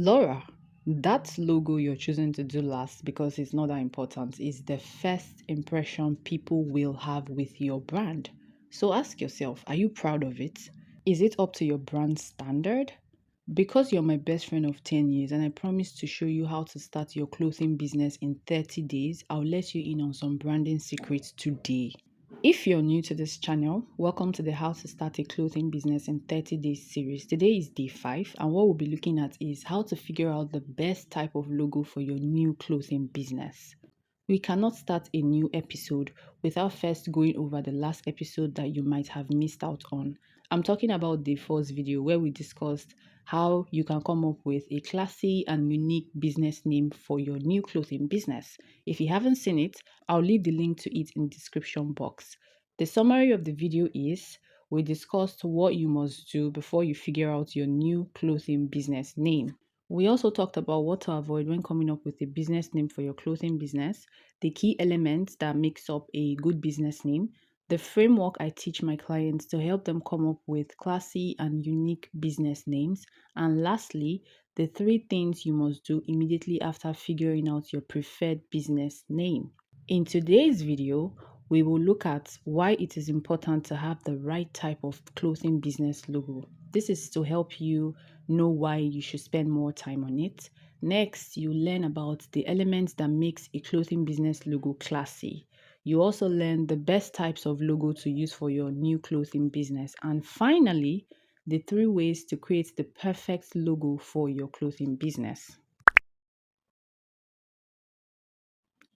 Laura, that logo you're choosing to do last because it's not that important is the first impression people will have with your brand. So ask yourself, are you proud of it? Is it up to your brand standard? Because you're my best friend of 10 years and I promise to show you how to start your clothing business in 30 days, I'll let you in on some branding secrets today. If you're new to this channel, welcome to the How to Start a Clothing Business in 30 Days series. Today is day 5, and what we'll be looking at is how to figure out the best type of logo for your new clothing business. We cannot start a new episode without first going over the last episode that you might have missed out on. I'm talking about the first video where we discussed how you can come up with a classy and unique business name for your new clothing business. If you haven't seen it, I'll leave the link to it in the description box. The summary of the video is we discussed what you must do before you figure out your new clothing business name. We also talked about what to avoid when coming up with a business name for your clothing business, the key elements that makes up a good business name, the framework I teach my clients to help them come up with classy and unique business names, and lastly, the 3 things you must do immediately after figuring out your preferred business name. In today's video, we will look at why it is important to have the right type of clothing business logo. This is to help you know why you should spend more time on it. Next, you learn about the elements that makes a clothing business logo classy. You also learn the best types of logo to use for your new clothing business. And finally, the 3 ways to create the perfect logo for your clothing business.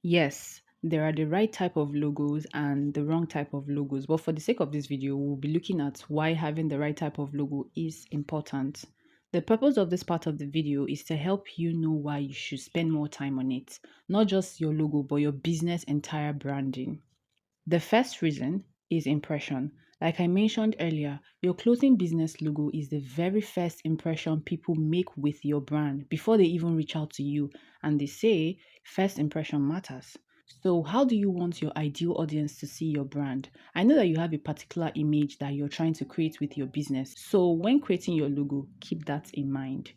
Yes, there are the right type of logos and the wrong type of logos. But for the sake of this video, we'll be looking at why having the right type of logo is important. The purpose of this part of the video is to help you know why you should spend more time on it. Not just your logo, but your business entire branding. The first reason is impression. Like I mentioned earlier, your clothing business logo is the very first impression people make with your brand before they even reach out to you. And they say first impression matters. So, how do you want your ideal audience to see your brand? I know that you have a particular image that you're trying to create with your business. So, when creating your logo, keep that in mind.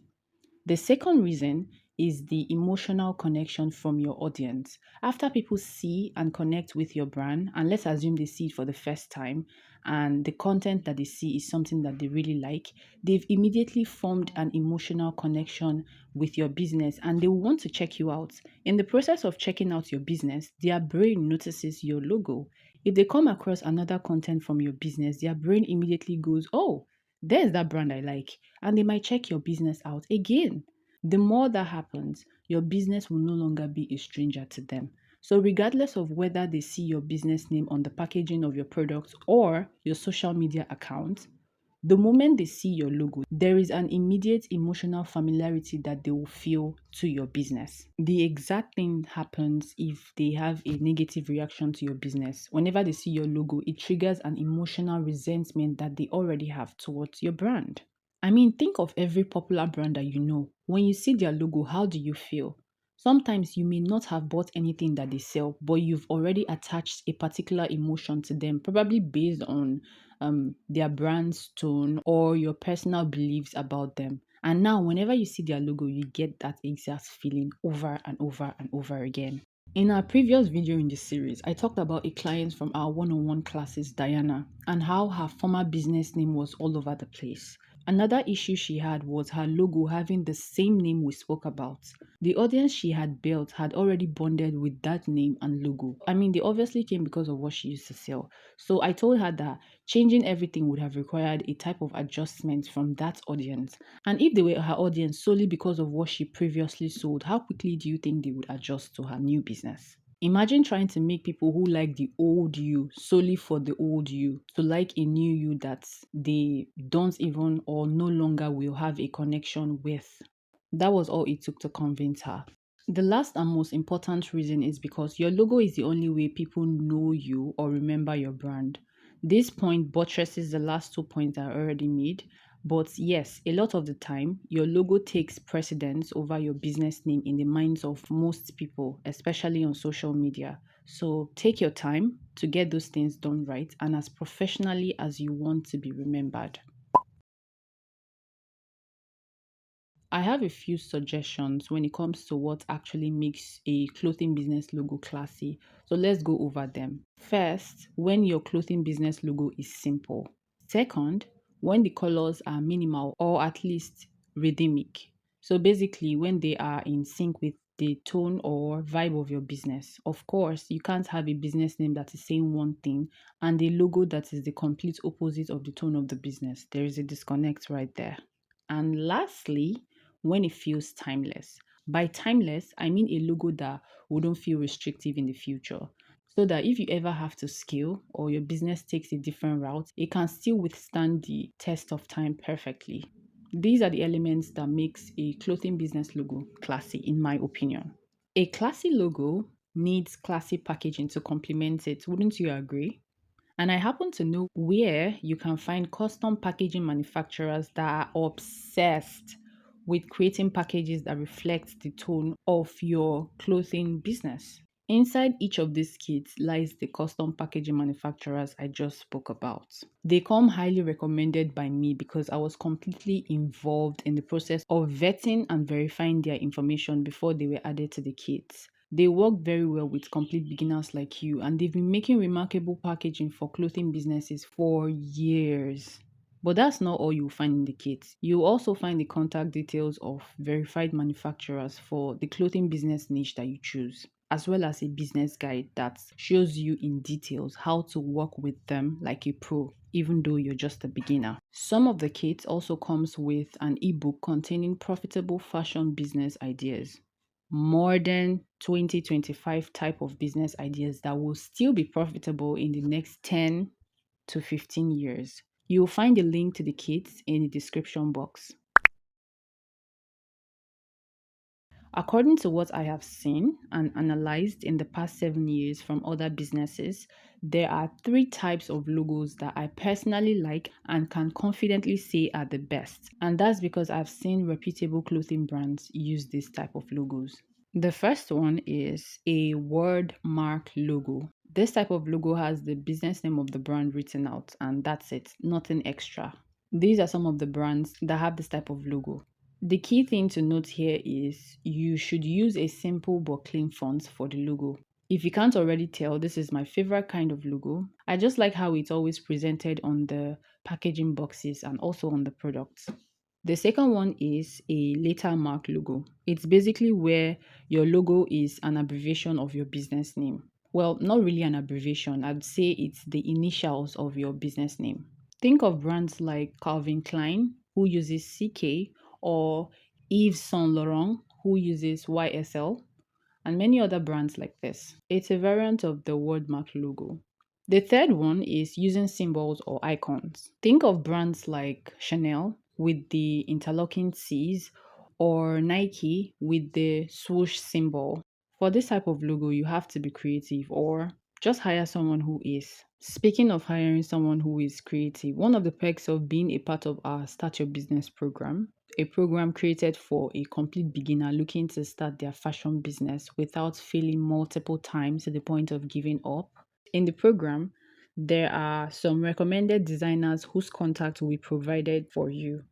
The second reason is the emotional connection from your audience. After people see and connect with your brand, and let's assume they see it for the first time, and the content that they see is something that they really like, they've immediately formed an emotional connection with your business and they will want to check you out. In the process of checking out your business, their brain notices your logo. If they come across another content from your business, their brain immediately goes, oh, there's that brand I like, and they might check your business out again. The more that happens, your business will no longer be a stranger to them. So, regardless of whether they see your business name on the packaging of your product or your social media account, the moment they see your logo, there is an immediate emotional familiarity that they will feel to your business. The exact thing happens if they have a negative reaction to your business. Whenever they see your logo, it triggers an emotional resentment that they already have towards your brand. I mean, think of every popular brand that you know. When you see their logo, how do you feel? Sometimes you may not have bought anything that they sell, but you've already attached a particular emotion to them, probably based on their brand's tone or your personal beliefs about them. And now, whenever you see their logo, you get that exact feeling over and over and over again. In our previous video in this series, I talked about a client from our one-on-one classes, Diana, and how her former business name was all over the place. Another issue she had was her logo having the same name we spoke about. The audience she had built had already bonded with that name and logo. I mean, they obviously came because of what she used to sell. So I told her that changing everything would have required a type of adjustment from that audience. And if they were her audience solely because of what she previously sold, how quickly do you think they would adjust to her new business? Imagine trying to make people who like the old you solely for the old you to like a new you that they don't even or no longer will have a connection with. That was all it took to convince her. The last and most important reason is because your logo is the only way people know you or remember your brand. This point buttresses the last 2 points I already made. But yes, a lot of the time, your logo takes precedence over your business name in the minds of most people, especially on social media. So take your time to get those things done right and as professionally as you want to be remembered. I have a few suggestions when it comes to what actually makes a clothing business logo classy. So let's go over them. First, when your clothing business logo is simple. Second, when the colors are minimal or at least rhythmic. So basically, when they are in sync with the tone or vibe of your business. Of course, you can't have a business name that is saying one thing and a logo that is the complete opposite of the tone of the business. There is a disconnect right there. And lastly, when it feels timeless. By timeless, I mean a logo that wouldn't feel restrictive in the future. So that if you ever have to scale or your business takes a different route, it can still withstand the test of time perfectly. These are the elements that makes a clothing business logo classy, in my opinion. A classy logo needs classy packaging to complement it, wouldn't you agree? And I happen to know where you can find custom packaging manufacturers that are obsessed with creating packages that reflect the tone of your clothing business. Inside each of these kits lies the custom packaging manufacturers I just spoke about. They come highly recommended by me because I was completely involved in the process of vetting and verifying their information before they were added to the kits. They work very well with complete beginners like you, and they've been making remarkable packaging for clothing businesses for years. But that's not all you'll find in the kit. You'll also find the contact details of verified manufacturers for the clothing business niche that you choose, as well as a business guide that shows you in details how to work with them like a pro, even though you're just a beginner. Some of the kits also comes with an ebook containing profitable fashion business ideas, more than 2025 type of business ideas that will still be profitable in the next 10 to 15 years. You'll find a link to the kits in the description box. According to what I have seen and analyzed in the past 7 years from other businesses, there are three types of logos that I personally like and can confidently say are the best. And that's because I've seen reputable clothing brands use this type of logos. The first one is a word mark logo. This type of logo has the business name of the brand written out, and that's it, nothing extra. These are some of the brands that have this type of logo. The key thing to note here is you should use a simple but clean font for the logo. If you can't already tell, this is my favorite kind of logo. I just like how it's always presented on the packaging boxes and also on the products. The second one is a letter mark logo. It's basically where your logo is an abbreviation of your business name. Well, not really an abbreviation. I'd say it's the initials of your business name. Think of brands like Calvin Klein, who uses CK, or Yves Saint Laurent, who uses YSL, and many other brands like this. It's a variant of the wordmark logo. The third one is using symbols or icons. Think of brands like Chanel with the interlocking C's or Nike with the swoosh symbol. For this type of logo, you have to be creative or just hire someone who is. Speaking of hiring someone who is creative, one of the perks of being a part of our Start Your Business program, a program created for a complete beginner looking to start their fashion business without failing multiple times to the point of giving up. In the program, there are some recommended designers whose contact will be provided for you.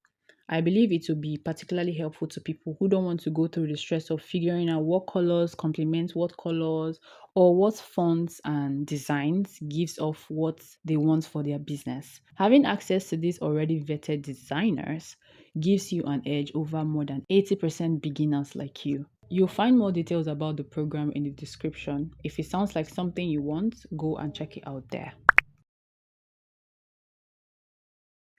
I believe it will be particularly helpful to people who don't want to go through the stress of figuring out what colors complement what colors or what fonts and designs gives off what they want for their business. Having access to these already vetted designers gives you an edge over more than 80% beginners like you. You'll find more details about the program in the description. If it sounds like something you want, go and check it out there.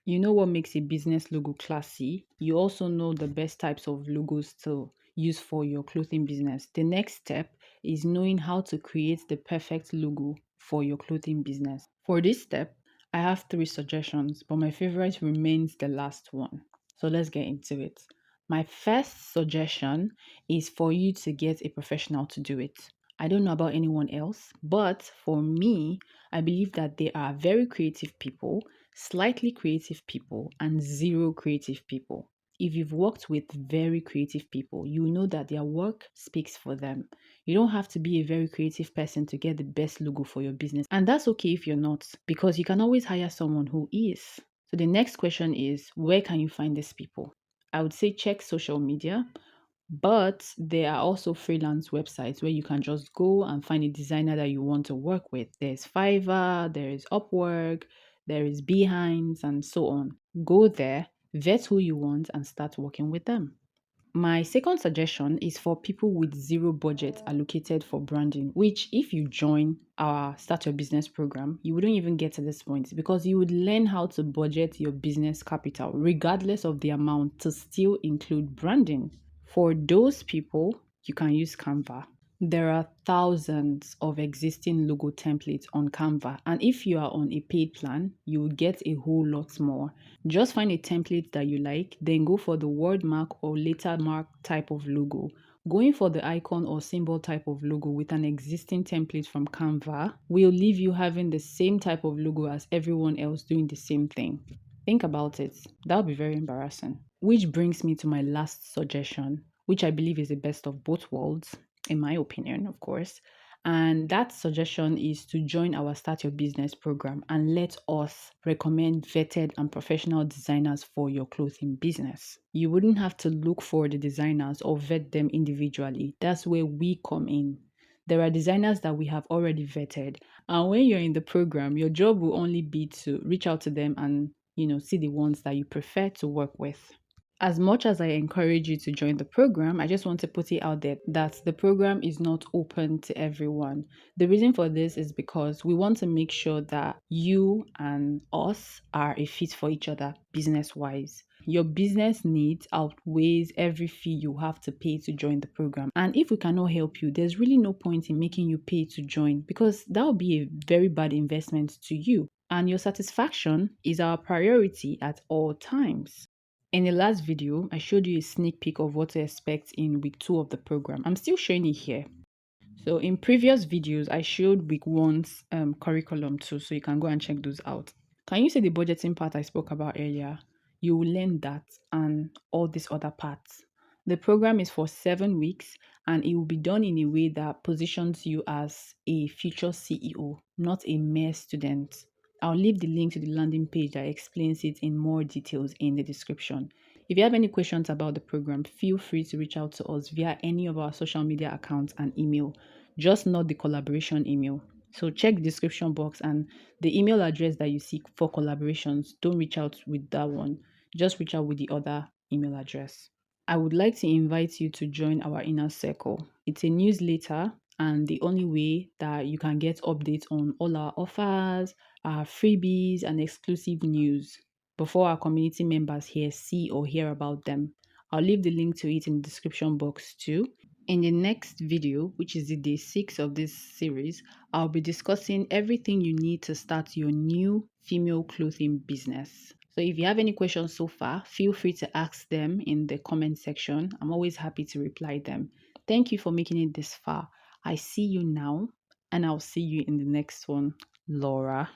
You know what makes a business logo classy. You also know the best types of logos to use for your clothing business. The next step is knowing how to create the perfect logo for your clothing business. For this step, I have three suggestions, but my favorite remains the last one. So let's get into it. My first suggestion is for you to get a professional to do it. I don't know about anyone else, but for me, I believe that there are very creative people, slightly creative people, and zero creative people. If you've worked with very creative people, you know that their work speaks for them. You don't have to be a very creative person to get the best logo for your business. And that's okay if you're not, because you can always hire someone who is. So the next question is, where can you find these people? I would say check social media, but there are also freelance websites where you can just go and find a designer that you want to work with. There's Fiverr, there is Upwork, there is Behance, and so on. Go there, vet who you want, and start working with them. My second suggestion is for people with zero budget allocated for branding, which, if you join our Start Your Business program, you wouldn't even get to this point because you would learn how to budget your business capital, regardless of the amount, to still include branding. For those people, you can use Canva. There are thousands of existing logo templates on Canva, and if you are on a paid plan, you will get a whole lot more. Just find a template that you like, then go for the word mark or letter mark type of logo. Going for the icon or symbol type of logo with an existing template from Canva will leave you having the same type of logo as everyone else doing the same thing. Think about it. That would be very embarrassing. Which brings me to my last suggestion, which I believe is the best of both worlds, in my opinion, of course. And that suggestion is to join our Start Your Business program and let us recommend vetted and professional designers for your clothing business. You wouldn't have to look for the designers or vet them individually. That's where we come in. There are designers that we have already vetted. And when you're in the program, your job will only be to reach out to them and, see the ones that you prefer to work with. As much as I encourage you to join the program, I just want to put it out there that the program is not open to everyone. The reason for this is because we want to make sure that you and us are a fit for each other business wise. Your business needs outweighs every fee you have to pay to join the program. And if we cannot help you, there's really no point in making you pay to join because that would be a very bad investment to you. And your satisfaction is our priority at all times. In the last video, I showed you a sneak peek of what to expect in week 2 of the program. I'm still showing it here. So in previous videos, I showed week 1's curriculum too, so you can go and check those out. Can you see the budgeting part I spoke about earlier? You will learn that and all these other parts. The program is for 7 weeks and it will be done in a way that positions you as a future CEO, not a mere student. I'll leave the link to the landing page that explains it in more details in the description. If you have any questions about the program, feel free to reach out to us via any of our social media accounts and email, just not the collaboration email. So check the description box and the email address that you seek for collaborations, don't reach out with that one. Just reach out with the other email address. I would like to invite you to join our inner circle. It's a newsletter and the only way that you can get updates on all our offers, our freebies, and exclusive news before our community members here see or hear about them. I'll leave the link to it in the description box too. In the next video, which is the day 6 of this series, I'll be discussing everything you need to start your new female clothing business. So if you have any questions so far, feel free to ask them in the comment section. I'm always happy to reply them. Thank you for making it this far. I see you now, and I'll see you in the next one, Laura.